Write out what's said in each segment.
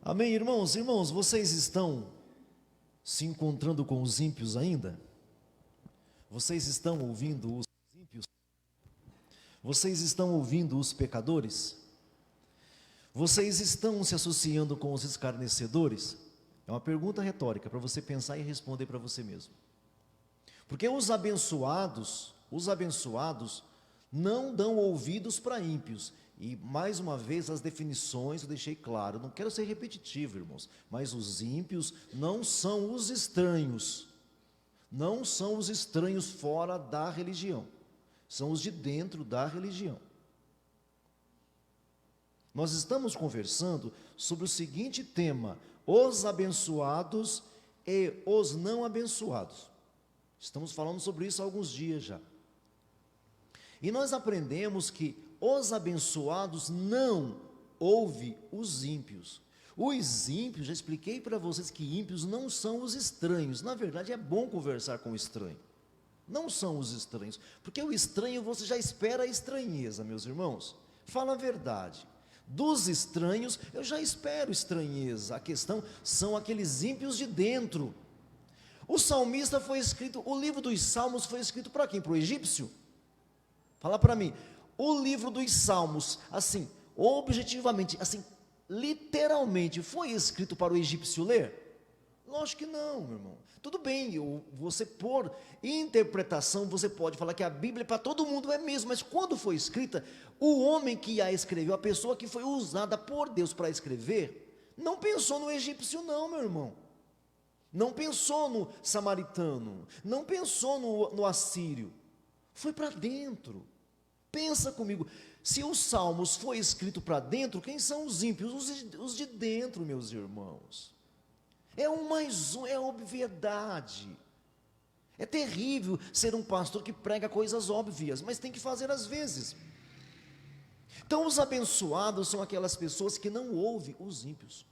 Amém, irmãos? Irmãos, vocês estão se encontrando com os ímpios ainda? Vocês estão ouvindo os ímpios? Vocês estão ouvindo os pecadores? Vocês estão se associando com os escarnecedores? É uma pergunta retórica para você pensar e responder para você mesmo. Porque os abençoados não dão ouvidos para ímpios. E mais uma vez as definições eu deixei claro, não quero ser repetitivo, irmãos, mas os ímpios não são os estranhos. Não são os estranhos fora da religião. São os de dentro da religião. Nós estamos conversando sobre o seguinte tema: os abençoados e os não abençoados. Estamos falando sobre isso há alguns dias já. E nós aprendemos que os abençoados não ouvem os ímpios. Os ímpios, já expliquei para vocês que ímpios não são os estranhos. Na verdade é bom conversar com o estranho. Não são os estranhos, porque o estranho você já espera a estranheza, meus irmãos. Fala a verdade. Dos estranhos eu já espero estranheza. A questão são aqueles ímpios de dentro. O salmista foi escrito, o livro dos Salmos foi escrito para quem? Para o egípcio? Fala para mim. O livro dos Salmos, assim, objetivamente, assim, literalmente, foi escrito para o egípcio ler? Lógico que não, meu irmão. Tudo bem, você por interpretação, você pode falar que a Bíblia para todo mundo é mesmo, mas quando foi escrita, o homem que a escreveu, a pessoa que foi usada por Deus para escrever, não pensou no egípcio não, meu irmão. Não pensou no samaritano, não pensou no assírio. Foi para dentro. Pensa comigo, se os Salmos foi escrito para dentro, quem são os ímpios? Os de dentro, meus irmãos. É um mais um, é obviedade. É terrível ser um pastor que prega coisas óbvias, mas tem que fazer às vezes. Então os abençoados são aquelas pessoas que não ouvem os ímpios.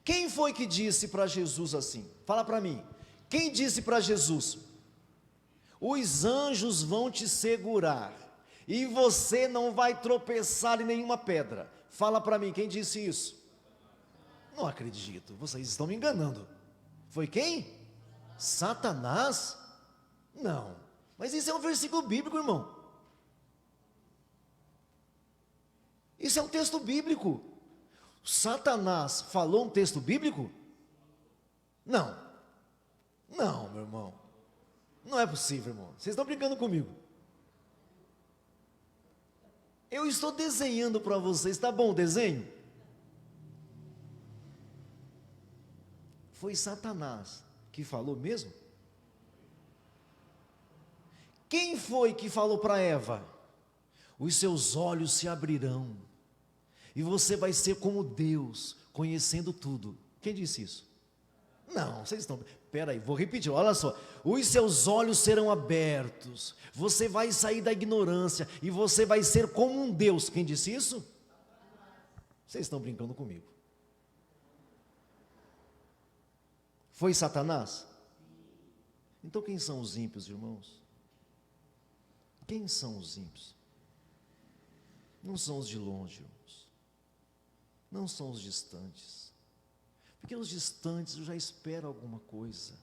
Quem foi que disse para Jesus assim? Fala para mim. Quem disse para Jesus? Os anjos vão te segurar, e você não vai tropeçar em nenhuma pedra. Fala para mim, quem disse isso? Não acredito, vocês estão me enganando. Foi quem? Satanás? Não, mas isso é um versículo bíblico, irmão. Isso é um texto bíblico. Satanás falou um texto bíblico? Não, não, meu irmão. Não é possível, irmão. Vocês estão brincando comigo. Eu estou desenhando para vocês, tá bom o desenho? Foi Satanás que falou mesmo? Quem foi que falou para Eva? Os seus olhos se abrirão, e você vai ser como Deus, conhecendo tudo. Quem disse isso? Não, vocês estão... Espera aí, vou repetir, olha só. Os seus olhos serão abertos, você vai sair da ignorância, e você vai ser como um Deus. Quem disse isso? Vocês estão brincando comigo. Foi Satanás? Então quem são os ímpios, irmãos? Quem são os ímpios? Não são os de longe, irmãos. Não são os distantes. Porque os distantes eu já espero alguma coisa.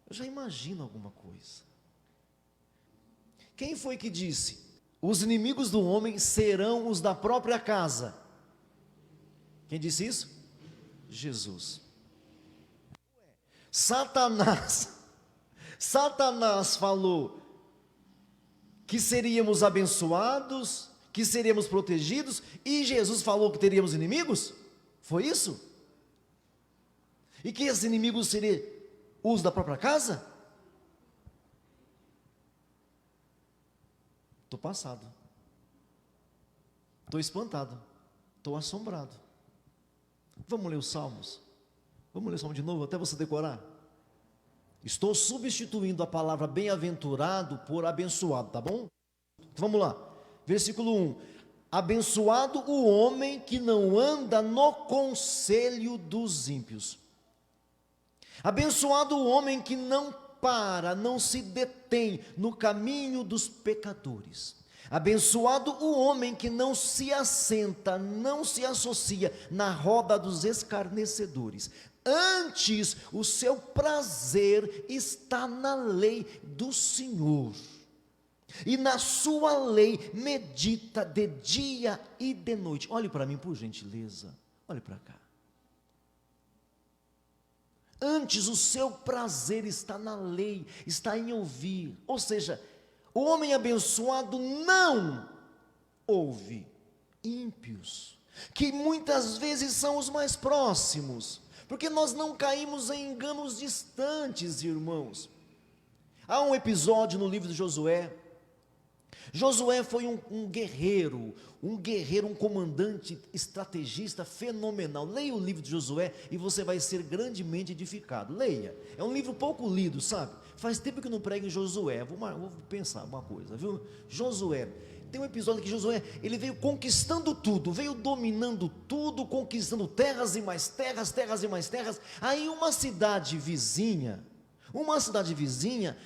Eu já imagino alguma coisa. Quem foi que disse? Os inimigos do homem serão os da própria casa. Quem disse isso? Jesus. Satanás falou que seríamos abençoados, que seríamos protegidos, e Jesus falou que teríamos inimigos? Foi isso? E que esses inimigos seriam os da própria casa? Estou passado. Estou espantado. Estou assombrado. Vamos ler os Salmos? Vamos ler o Salmo de novo, até você decorar? Estou substituindo a palavra bem-aventurado por abençoado, tá bom? Então, vamos lá. Versículo 1. Abençoado o homem que não anda no conselho dos ímpios. Abençoado o homem que não para, não se detém no caminho dos pecadores. Abençoado o homem que não se assenta, não se associa na roda dos escarnecedores. Antes, o seu prazer está na lei do Senhor. E na sua lei medita de dia e de noite. Olhe para mim, por gentileza. Olhe para cá. Antes, o seu prazer está na lei, está em ouvir. Ou seja, o homem abençoado não ouve ímpios, que muitas vezes são os mais próximos, porque nós não caímos em enganos distantes, irmãos. Há um episódio no livro de Josué. Josué foi um guerreiro, um comandante, estrategista fenomenal. Leia o livro de Josué e você vai ser grandemente edificado. Leia, é um livro pouco lido, sabe? Faz tempo que eu não prego em Josué. Vou pensar uma coisa, viu? Josué, tem um episódio que Josué, ele veio conquistando tudo, veio dominando tudo, conquistando terras e mais terras, terras e mais terras. Aí uma cidade vizinha,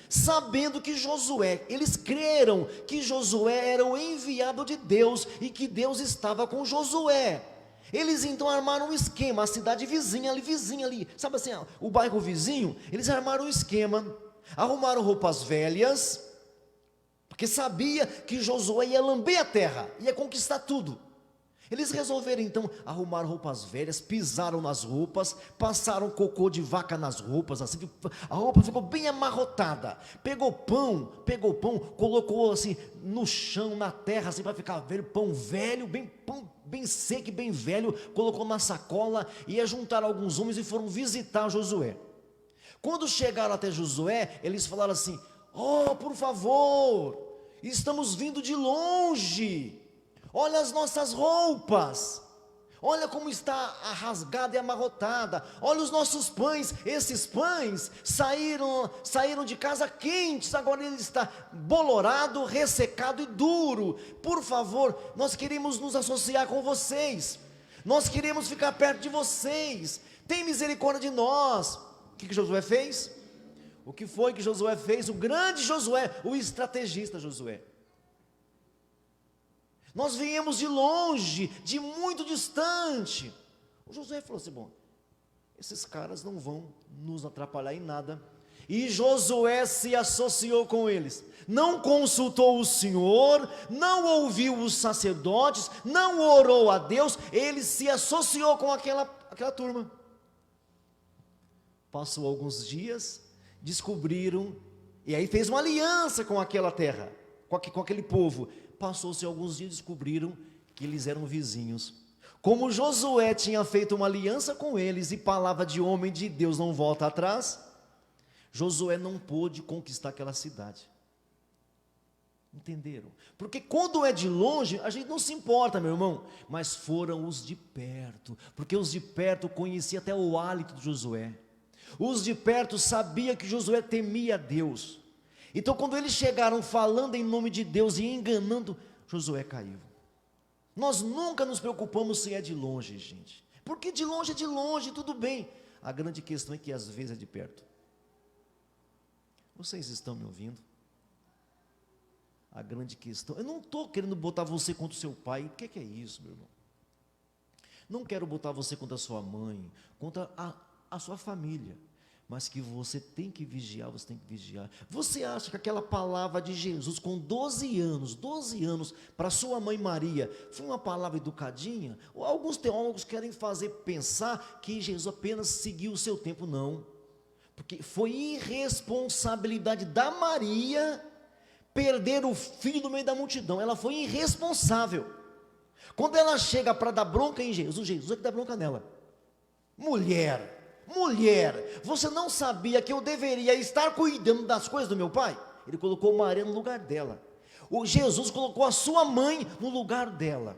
sabendo que Josué, eles creram que Josué era o enviado de Deus e que Deus estava com Josué. Eles então armaram um esquema, a cidade vizinha ali, sabe assim, o bairro vizinho, eles armaram um esquema, arrumaram roupas velhas, porque sabia que Josué ia lamber a terra, ia conquistar tudo. Eles resolveram então arrumar roupas velhas, pisaram nas roupas, passaram cocô de vaca nas roupas, assim, a roupa ficou bem amarrotada. Pegou pão, colocou assim no chão, na terra, assim para ficar velho, pão velho, bem seco e bem velho, colocou na sacola, ia juntar alguns homens e foram visitar Josué. Quando chegaram até Josué, eles falaram assim: "Oh, por favor, estamos vindo de longe. Olha as nossas roupas, olha como está rasgada e amarrotada, olha os nossos pães, esses pães saíram de casa quentes, agora ele está bolorado, ressecado e duro. Por favor, nós queremos nos associar com vocês, nós queremos ficar perto de vocês, tem misericórdia de nós." O que Josué fez? O que foi que Josué fez? O grande Josué, o estrategista Josué. Nós viemos de longe, de muito distante. O Josué falou assim: bom, esses caras não vão nos atrapalhar em nada. E Josué se associou com eles. Não consultou o Senhor, não ouviu os sacerdotes, não orou a Deus, ele se associou com aquela turma. Passou alguns dias, descobriram, e aí fez uma aliança com aquela terra, com aquele povo. Passou-se alguns dias, descobriram que eles eram vizinhos. Como Josué tinha feito uma aliança com eles, e palavra de homem de Deus não volta atrás, Josué não pôde conquistar aquela cidade. Entenderam? Porque quando é de longe, a gente não se importa, meu irmão, mas foram os de perto, porque os de perto conheciam até o hálito de Josué. Os de perto sabiam que Josué temia a Deus. Então quando eles chegaram falando em nome de Deus e enganando, Josué caiu. Nós nunca nos preocupamos se é de longe, gente, porque de longe é de longe, tudo bem. A grande questão é que às vezes é de perto. Vocês estão me ouvindo? A grande questão, eu não estou querendo botar você contra o seu pai. O que é isso, meu irmão? Não quero botar você contra a sua mãe, contra a sua família, mas que você tem que vigiar, você tem que vigiar. Você acha que aquela palavra de Jesus com 12 anos, para sua mãe Maria, foi uma palavra educadinha? Ou alguns teólogos querem fazer pensar que Jesus apenas seguiu o seu tempo? Não, porque foi irresponsabilidade da Maria perder o filho no meio da multidão. Ela foi irresponsável. Quando ela chega para dar bronca em Jesus é que dá bronca nela. Mulher, você não sabia que eu deveria estar cuidando das coisas do meu pai? Ele colocou Maria no lugar dela. O Jesus colocou a sua mãe no lugar dela.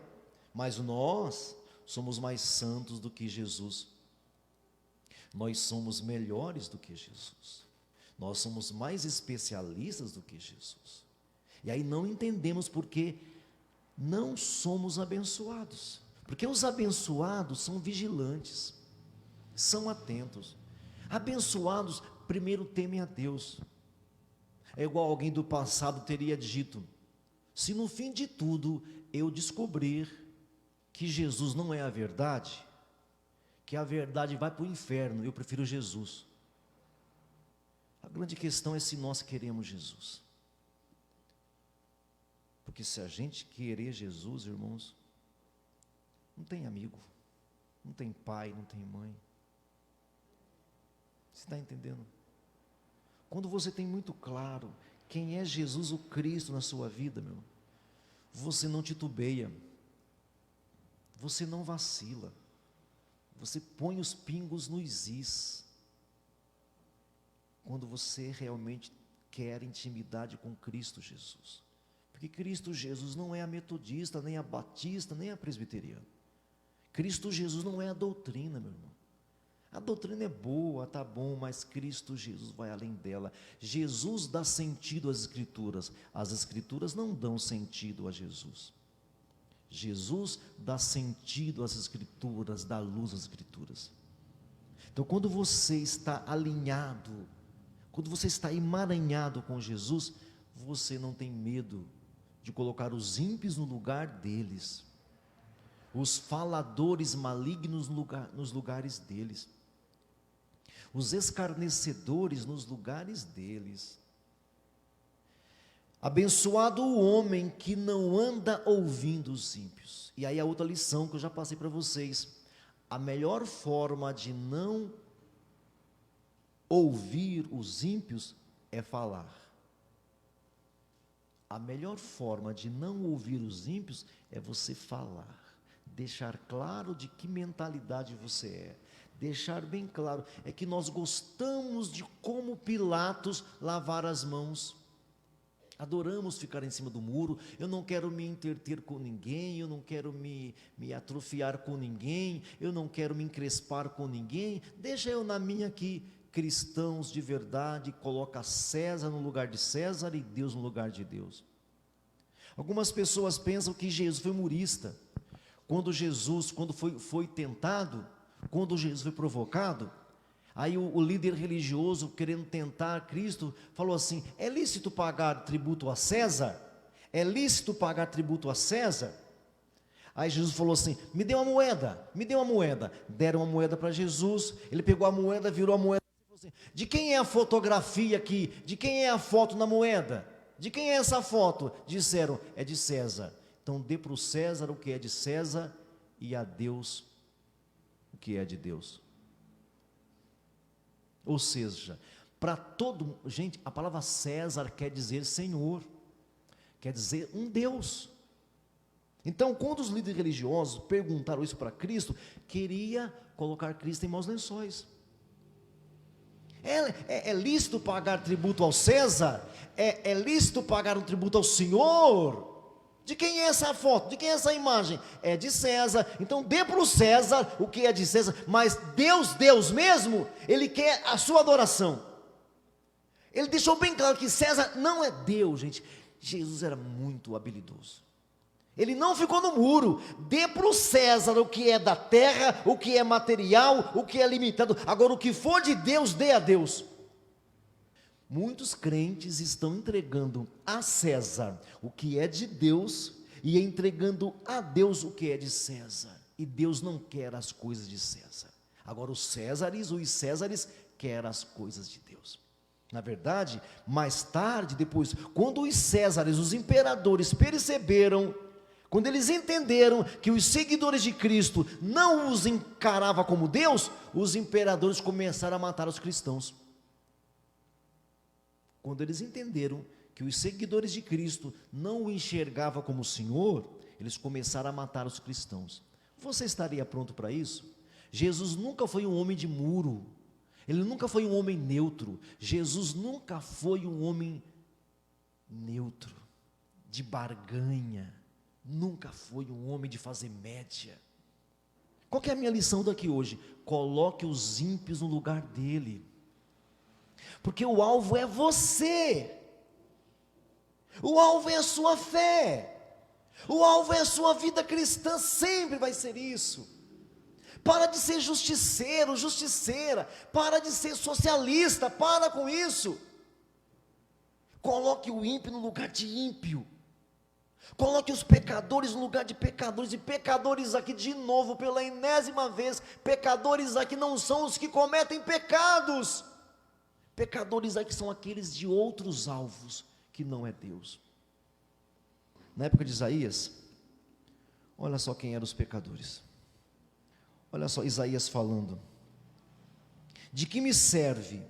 Mas nós somos mais santos do que Jesus. Nós somos melhores do que Jesus. Nós somos mais especialistas do que Jesus. E aí não entendemos porque não somos abençoados. Porque os abençoados são vigilantes, são atentos. Abençoados primeiro temem a Deus. É igual alguém do passado teria dito: Se no fim de tudo eu descobrir que Jesus não é a verdade, que a verdade vai para o inferno, eu prefiro Jesus. A grande questão é se nós queremos Jesus. Porque se a gente querer Jesus, irmãos, não tem amigo, não tem pai, não tem mãe. Você está entendendo? Quando você tem muito claro quem é Jesus o Cristo na sua vida, meu, você não titubeia, você não vacila, você põe os pingos nos is. Quando você realmente quer intimidade com Cristo Jesus. Porque Cristo Jesus não é a metodista, nem a batista, nem a presbiteriana. Cristo Jesus não é a doutrina, meu irmão. A doutrina é boa, tá bom, mas Cristo Jesus vai além dela. Jesus dá sentido às Escrituras. As Escrituras não dão sentido a Jesus. Jesus dá sentido às Escrituras, dá luz às Escrituras. Então, quando você está alinhado, quando você está emaranhado com Jesus, você não tem medo de colocar os ímpios no lugar deles, os faladores malignos nos lugares deles, os escarnecedores nos lugares deles. Abençoado o homem que não anda ouvindo os ímpios. E aí a outra lição que eu já passei para vocês: a melhor forma de não ouvir os ímpios é falar. A melhor forma de não ouvir os ímpios é você falar, deixar claro de que mentalidade você é, deixar bem claro, é que nós gostamos de, como Pilatos, lavar as mãos, adoramos ficar em cima do muro. Eu não quero me entreter com ninguém, eu não quero me atrofiar com ninguém, eu não quero me encrespar com ninguém, deixa eu na minha aqui. Cristãos de verdade coloca César no lugar de César e Deus no lugar de Deus. Algumas pessoas pensam que Jesus foi humorista. Quando foi tentado, quando Jesus foi provocado, aí o líder religioso, querendo tentar Cristo, falou assim: é lícito pagar tributo a César? É lícito pagar tributo a César? Aí Jesus falou assim: me dê uma moeda, me dê uma moeda. Deram uma moeda para Jesus, ele pegou a moeda, virou a moeda. De quem é a fotografia aqui? De quem é a foto na moeda? De quem é essa foto? Disseram: é de César. Então dê para o César o que é de César e a Deus o que é de Deus. Ou seja, para todo, gente, a palavra César quer dizer Senhor, quer dizer um Deus. Então, quando os líderes religiosos perguntaram isso para Cristo, queria colocar Cristo em maus lençóis. É lícito pagar tributo ao César? É lícito pagar um tributo ao Senhor? De quem é essa foto? De quem é essa imagem? É de César. Então dê para o César o que é de César. Mas Deus mesmo, Ele quer a sua adoração. Ele deixou bem claro que César não é Deus, gente. Jesus era muito habilidoso. Ele não ficou no muro. Dê para o César o que é da terra, o que é material, o que é limitado. Agora o que for de Deus, dê a Deus. Muitos crentes estão entregando a César o que é de Deus e entregando a Deus o que é de César. E Deus não quer as coisas de César. Agora os Césares querem as coisas de Deus. Na verdade, mais tarde, depois, quando os Césares, os imperadores perceberam, quando eles entenderam que os seguidores de Cristo não os encaravam como Deus, os imperadores começaram a matar os cristãos. Quando eles entenderam que os seguidores de Cristo não o enxergavam como Senhor, eles começaram a matar os cristãos. Você estaria pronto para isso? Jesus nunca foi um homem de muro, Ele nunca foi um homem neutro. Jesus nunca foi um homem neutro, de barganha, nunca foi um homem de fazer média. Qual que é a minha lição daqui hoje? Coloque os ímpios no lugar dele, porque o alvo é você, o alvo é a sua fé, o alvo é a sua vida cristã, sempre vai ser isso. Para de ser justiceiro, justiceira, para de ser socialista, para com isso. Coloque o ímpio no lugar de ímpio. Coloque os pecadores no lugar de pecadores, e pecadores aqui de novo, pela enésima vez, pecadores aqui não são os que cometem pecados, pecadores aqui são aqueles de outros alvos, que não é Deus. Na época de Isaías, olha só quem eram os pecadores, olha só Isaías falando: de que me serve,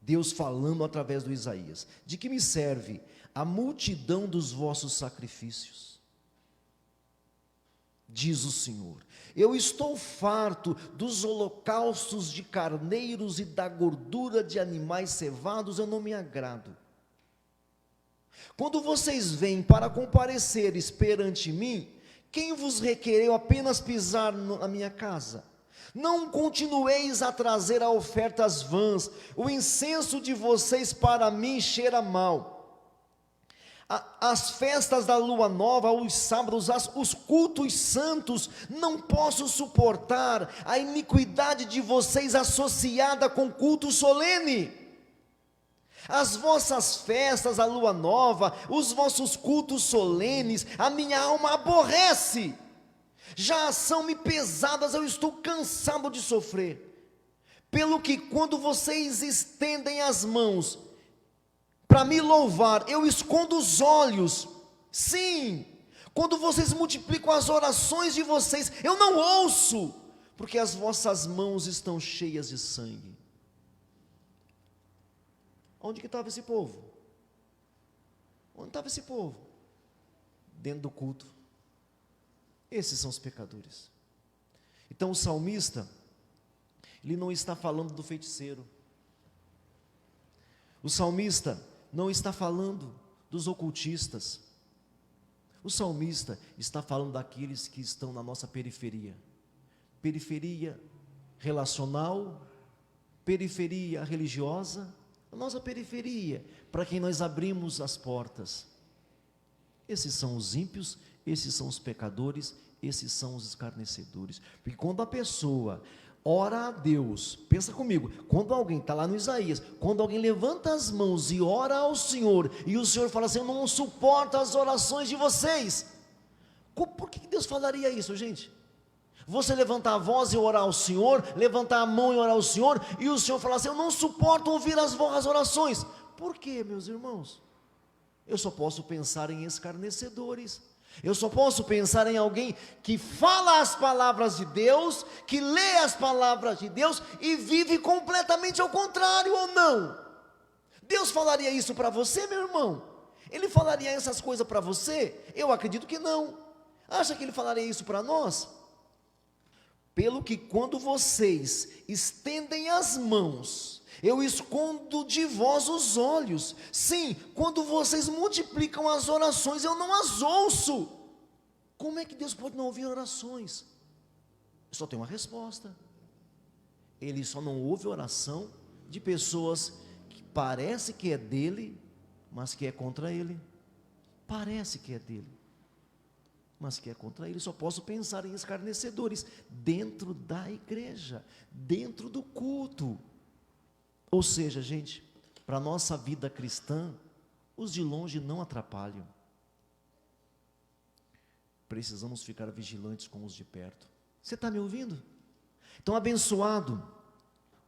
Deus falando através do Isaías, de que me serve a multidão dos vossos sacrifícios? Diz o Senhor, eu estou farto dos holocaustos de carneiros e da gordura de animais cevados, eu não me agrado. Quando vocês vêm para compareceres perante mim, quem vos requereu apenas pisar na minha casa? Não continueis a trazer a ofertas vãs, o incenso de vocês para mim cheira mal. As festas da lua nova, os sábados, os cultos santos, não posso suportar a iniquidade de vocês associada com culto solene. As vossas festas, a lua nova, os vossos cultos solenes, a minha alma aborrece. Já são-me pesadas, eu estou cansado de sofrer. Pelo que quando vocês estendem as mãos para me louvar, eu escondo os olhos. Sim, quando vocês multiplicam as orações de vocês, eu não ouço, porque as vossas mãos estão cheias de sangue. Onde que estava esse povo? Onde estava esse povo? Dentro do culto. Esses são os pecadores. Então o salmista, ele não está falando do feiticeiro. O salmista não está falando dos ocultistas. O salmista está falando daqueles que estão na nossa periferia. Periferia relacional, periferia religiosa, a nossa periferia, para quem nós abrimos as portas. Esses são os ímpios, esses são os pecadores, esses são os escarnecedores. Porque quando a pessoa ora a Deus, pensa comigo, quando alguém está lá no Isaías, quando alguém levanta as mãos e ora ao Senhor, e o Senhor fala assim: eu não suporto as orações de vocês. Por que Deus falaria isso, gente? Você levantar a voz e orar ao Senhor, levantar a mão e orar ao Senhor, e o Senhor falar assim: eu não suporto ouvir as vossas orações. Por quê, meus irmãos? Eu só posso pensar em escarnecedores. Eu só posso pensar em alguém que fala as palavras de Deus, que lê as palavras de Deus e vive completamente ao contrário, ou não? Deus falaria isso para você, meu irmão? Ele falaria essas coisas para você? Eu acredito que não. Acha que Ele falaria isso para nós? Pelo que quando vocês estendem as mãos, eu escondo de vós os olhos. Sim, quando vocês multiplicam as orações, eu não as ouço. Como é que Deus pode não ouvir orações? Só tem uma resposta. Ele só não ouve oração de pessoas que parece que é dele, mas que é contra ele. Parece que é dele, mas que é contra ele. Só posso pensar em escarnecedores dentro da igreja, dentro do culto. Ou seja, gente, para a nossa vida cristã, os de longe não atrapalham. Precisamos ficar vigilantes com os de perto. Você está me ouvindo? Então, abençoado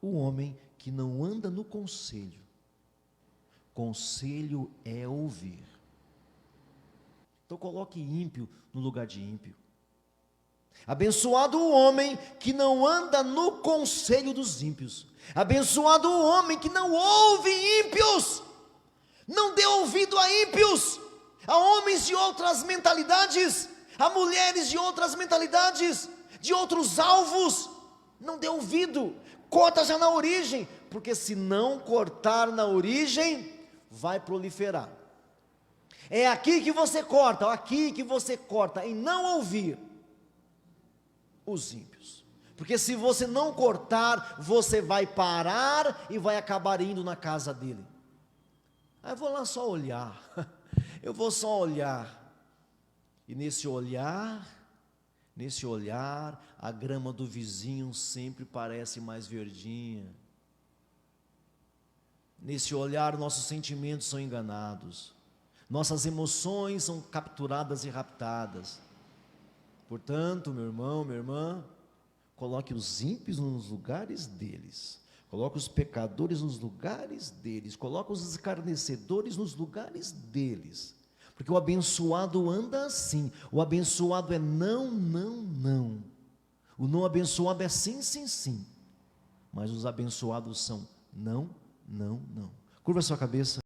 o homem que não anda no conselho. Conselho é ouvir. Então coloque ímpio no lugar de ímpio. Abençoado o homem que não anda no conselho dos ímpios. Abençoado o homem que não ouve ímpios. Não dê ouvido a ímpios, a homens de outras mentalidades, a mulheres de outras mentalidades, de outros alvos. Não dê ouvido, corta já na origem, porque se não cortar na origem, vai proliferar. É aqui que você corta, em não ouvir os ímpios. Porque se você não cortar, você vai parar e vai acabar indo na casa dele. Aí eu vou lá só olhar, eu vou só olhar. E nesse olhar, a grama do vizinho sempre parece mais verdinha. Nesse olhar, nossos sentimentos são enganados. Nossas emoções são capturadas e raptadas. Portanto, meu irmão, minha irmã, coloque os ímpios nos lugares deles. Coloque os pecadores nos lugares deles. Coloque os escarnecedores nos lugares deles. Porque o abençoado anda assim. O abençoado é não, não, não. O não abençoado é sim, sim, sim. Mas os abençoados são não, não, não. Curva a sua cabeça.